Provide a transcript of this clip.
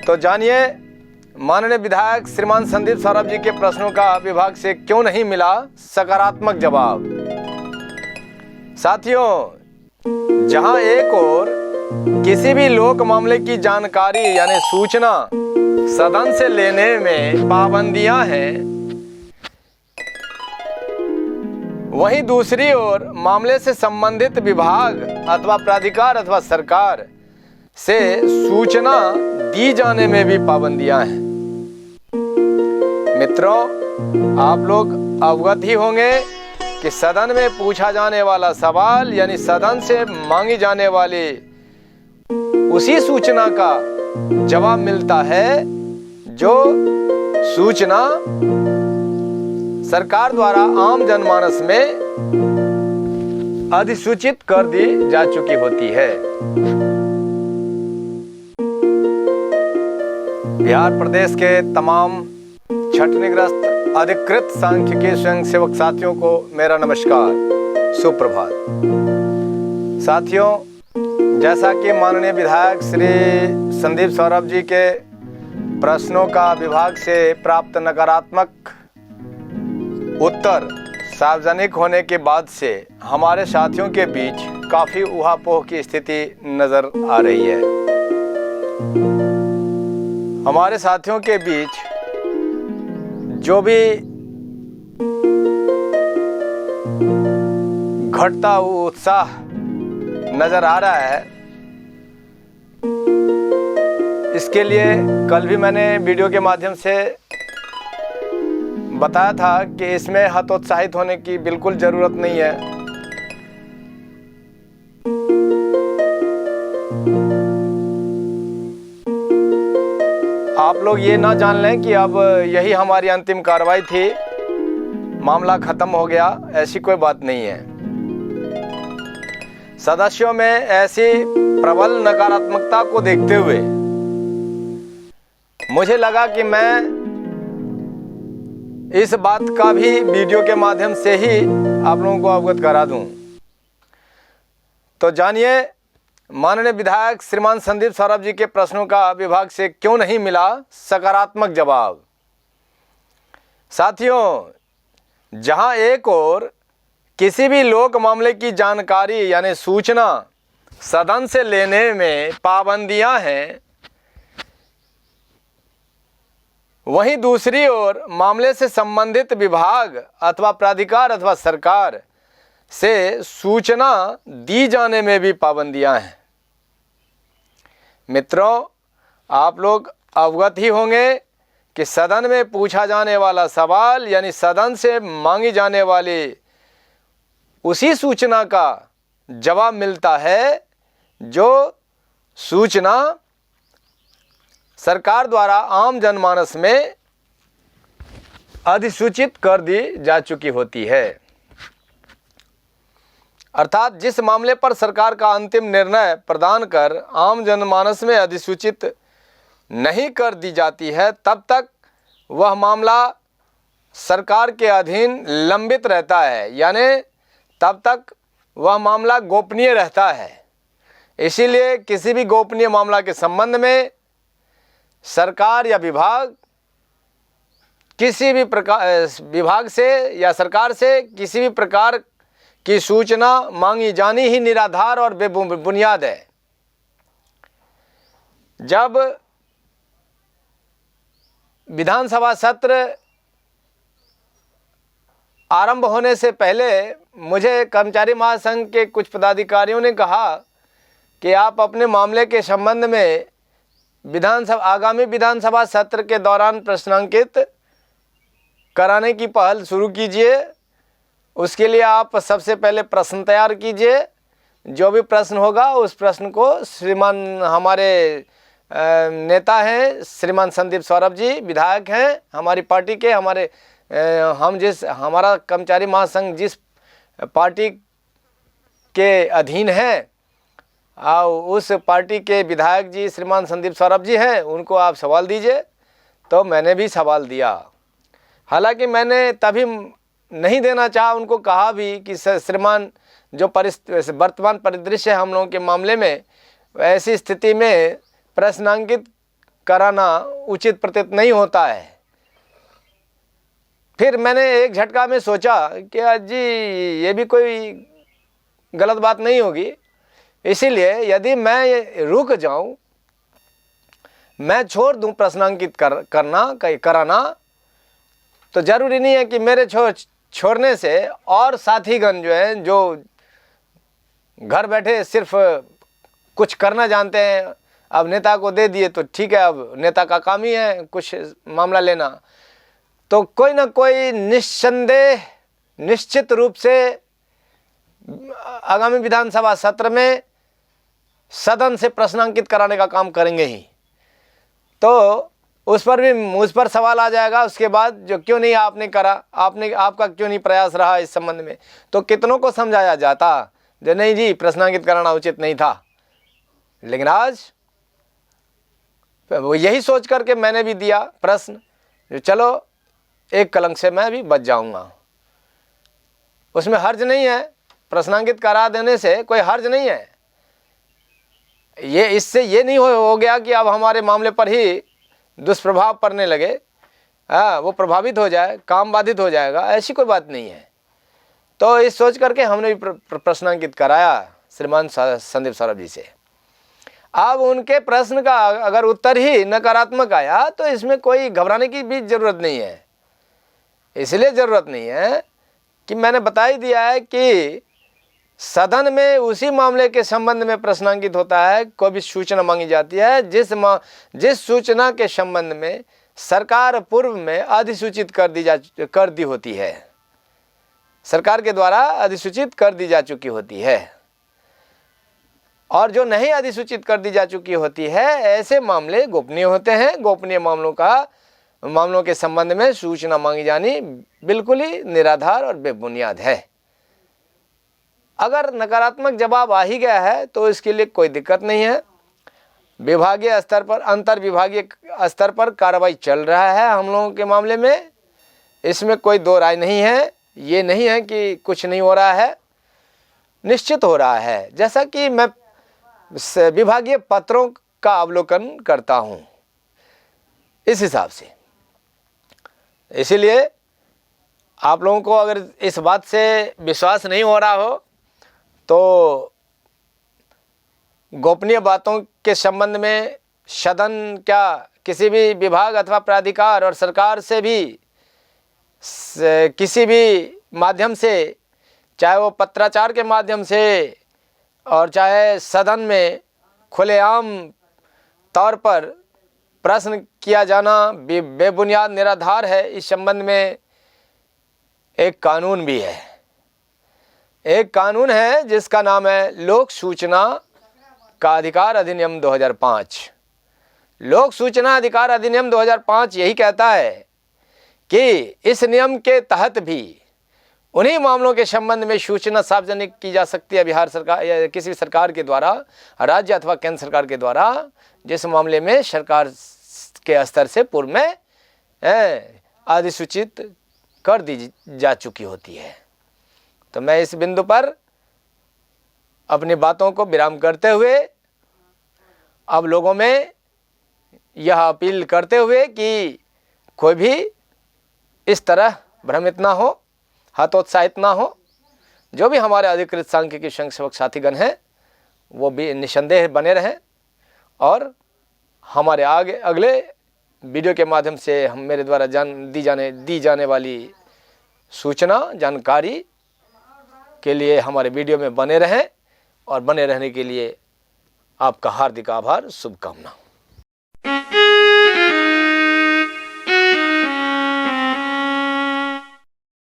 तो जानिए माननीय विधायक श्रीमान संदीप सौरभ जी के प्रश्नों का विभाग से क्यों नहीं मिला सकारात्मक जवाब। साथियों, जहां एक और किसी भी लोक मामले की जानकारी यानी सूचना सदन से लेने में पाबंदियां हैं, वहीं दूसरी ओर मामले से संबंधित विभाग अथवा प्राधिकार अथवा सरकार से सूचना दी जाने में भी पाबंदियां हैं। मित्रों, आप लोग अवगत ही होंगे कि सदन में पूछा जाने वाला सवाल यानी सदन से मांगी जाने वाली उसी सूचना का जवाब मिलता है जो सूचना सरकार द्वारा आम जनमानस में अधिसूचित कर दी जा चुकी होती है। बिहार प्रदेश के तमाम छटनीग्रस्त अधिकृत सांख्यिकी स्वयंसेवक साथियों को मेरा नमस्कार, सुप्रभात। साथियों, जैसा कि माननीय विधायक श्री संदीप सौरभ जी के प्रश्नों का विभाग से प्राप्त नकारात्मक उत्तर सार्वजनिक होने के बाद से हमारे साथियों के बीच काफ़ी ऊहापोह की स्थिति नज़र आ रही है। हमारे साथियों के बीच जो भी घटता हुआ उत्साह नज़र आ रहा है, इसके लिए कल भी मैंने वीडियो के माध्यम से बताया था कि इसमें हतोत्साहित होने की बिल्कुल ज़रूरत नहीं है। आप लोग ये ना जान लें कि अब यही हमारी अंतिम कार्रवाई थी, मामला ख़त्म हो गया, ऐसी कोई बात नहीं है। सदस्यों में ऐसी प्रबल नकारात्मकता को देखते हुए मुझे लगा कि मैं इस बात का भी वीडियो के माध्यम से ही आप लोगों को अवगत करा दूं। तो जानिए माननीय विधायक श्रीमान संदीप सौरभ जी के प्रश्नों का विभाग से क्यों नहीं मिला सकारात्मक जवाब। साथियों, जहां एक और किसी भी लोक मामले की जानकारी यानी सूचना सदन से लेने में पाबंदियां हैं, वहीं दूसरी ओर मामले से संबंधित विभाग अथवा प्राधिकार अथवा सरकार से सूचना दी जाने में भी पाबंदियां हैं। मित्रों, आप लोग अवगत ही होंगे कि सदन में पूछा जाने वाला सवाल यानी सदन से मांगी जाने वाली उसी सूचना का जवाब मिलता है जो सूचना सरकार द्वारा आम जनमानस में अधिसूचित कर दी जा चुकी होती है। अर्थात जिस मामले पर सरकार का अंतिम निर्णय प्रदान कर आम जनमानस में अधिसूचित नहीं कर दी जाती है, तब तक वह मामला सरकार के अधीन लंबित रहता है, यानी तब तक वह मामला गोपनीय रहता है। इसीलिए किसी भी गोपनीय मामला के संबंध में सरकार या विभाग किसी भी प्रकार विभाग से या सरकार से किसी भी प्रकार की सूचना मांगी जानी ही निराधार और बेबुनियाद है। जब विधानसभा सत्र आरंभ होने से पहले मुझे कर्मचारी महासंघ के कुछ पदाधिकारियों ने कहा कि आप अपने मामले के संबंध में आगामी विधानसभा सत्र के दौरान प्रश्नांकित कराने की पहल शुरू कीजिए। उसके लिए आप सबसे पहले प्रश्न तैयार कीजिए। जो भी प्रश्न होगा उस प्रश्न को श्रीमान हमारे नेता हैं, श्रीमान संदीप सौरभ जी विधायक हैं हमारी पार्टी के, हमारा कर्मचारी महासंघ जिस पार्टी के अधीन है, उस पार्टी के विधायक जी श्रीमान संदीप सौरभ जी हैं, उनको आप सवाल दीजिए। तो मैंने भी सवाल दिया, हालांकि मैंने तभी नहीं देना चाहा, उनको कहा भी कि श्रीमान जो वर्तमान परिदृश्य है हम लोगों के मामले में, ऐसी स्थिति में प्रश्नांकित कराना उचित प्रतीत नहीं होता है। फिर मैंने एक झटका में सोचा कि जी ये भी कोई गलत बात नहीं होगी, इसीलिए यदि मैं रुक जाऊं, मैं छोड़ दूं प्रश्नांकित कराना, तो जरूरी नहीं है कि मेरे छोड़ने से और साथीगण जो हैं, जो घर बैठे सिर्फ कुछ करना जानते हैं, अब नेता को दे दिए तो ठीक है, अब नेता का काम ही है कुछ मामला लेना, तो कोई ना कोई निस्संदेह निश्चित रूप से आगामी विधानसभा सत्र में सदन से प्रश्नांकित कराने का काम करेंगे ही। तो उस पर भी मुझ पर सवाल आ जाएगा उसके बाद, जो क्यों नहीं आपने करा, आपका क्यों नहीं प्रयास रहा इस संबंध में। तो कितनों को समझाया जाता जो नहीं जी प्रश्नांकित कराना उचित नहीं था, लेकिन आज वो यही सोच करके मैंने भी दिया प्रश्न, जो चलो एक कलंक से मैं भी बच जाऊंगा। उसमें हर्ज नहीं है, प्रश्नांकित करा देने से कोई हर्ज नहीं है। ये इससे ये नहीं हो गया कि अब हमारे मामले पर ही दुष्प्रभाव पड़ने लगे, वो प्रभावित हो जाए, काम बाधित हो जाएगा, ऐसी कोई बात नहीं है। तो इस सोच करके हमने भी प्रश्नांकित कराया श्रीमान संदीप सौरभ जी से। अब उनके प्रश्न का अगर उत्तर ही नकारात्मक आया तो इसमें कोई घबराने की भी जरूरत नहीं है। इसलिए जरूरत नहीं है कि मैंने बता ही दिया है कि सदन में उसी मामले के संबंध में प्रश्नांकित होता है, कोई भी सूचना मांगी जाती है जिस सूचना के संबंध में सरकार पूर्व में अधिसूचित कर दी होती है, सरकार के द्वारा अधिसूचित कर दी जा चुकी होती है। और जो नहीं अधिसूचित कर दी जा चुकी होती है, ऐसे मामले गोपनीय होते हैं। गोपनीय मामलों के संबंध में सूचना मांगी जानी बिल्कुल ही निराधार और बेबुनियाद है। अगर नकारात्मक जवाब आ ही गया है तो इसके लिए कोई दिक्कत नहीं है। विभागीय स्तर पर, अंतर विभागीय स्तर पर कार्रवाई चल रहा है हम लोगों के मामले में, इसमें कोई दो राय नहीं है। ये नहीं है कि कुछ नहीं हो रहा है, निश्चित हो रहा है। जैसा कि मैं विभागीय पत्रों का अवलोकन करता हूँ इस हिसाब से। इसीलिए आप लोगों को अगर इस बात से विश्वास नहीं हो रहा हो तो गोपनीय बातों के संबंध में सदन क्या किसी भी विभाग अथवा प्राधिकार और सरकार से भी किसी भी माध्यम से, चाहे वो पत्राचार के माध्यम से और चाहे सदन में खुलेआम तौर पर प्रश्न किया जाना बेबुनियाद निराधार है। इस संबंध में एक कानून भी है, एक कानून है जिसका नाम है लोक सूचना का अधिकार अधिनियम 2005। लोक सूचना अधिकार अधिनियम 2005 यही कहता है कि इस नियम के तहत भी उन्हीं मामलों के संबंध में सूचना सार्वजनिक की जा सकती है बिहार सरकार या किसी सरकार के द्वारा, राज्य अथवा केंद्र सरकार के द्वारा, जिस मामले में सरकार के स्तर से पूर्व में अधिसूचित कर दी जा चुकी होती है। तो मैं इस बिंदु पर अपनी बातों को विराम करते हुए अब लोगों में यह अपील करते हुए कि कोई भी इस तरह भ्रमित ना हो, हतोत्साहित ना हो। जो भी हमारे अधिकृत सांख्यिकी संघ साथीगण हैं वो भी निसंदेह बने रहें और हमारे अगले वीडियो के माध्यम से हम मेरे द्वारा दी जाने वाली सूचना जानकारी के लिए हमारे वीडियो में बने रहें और बने रहने के लिए आपका हार्दिक आभार, शुभकामना।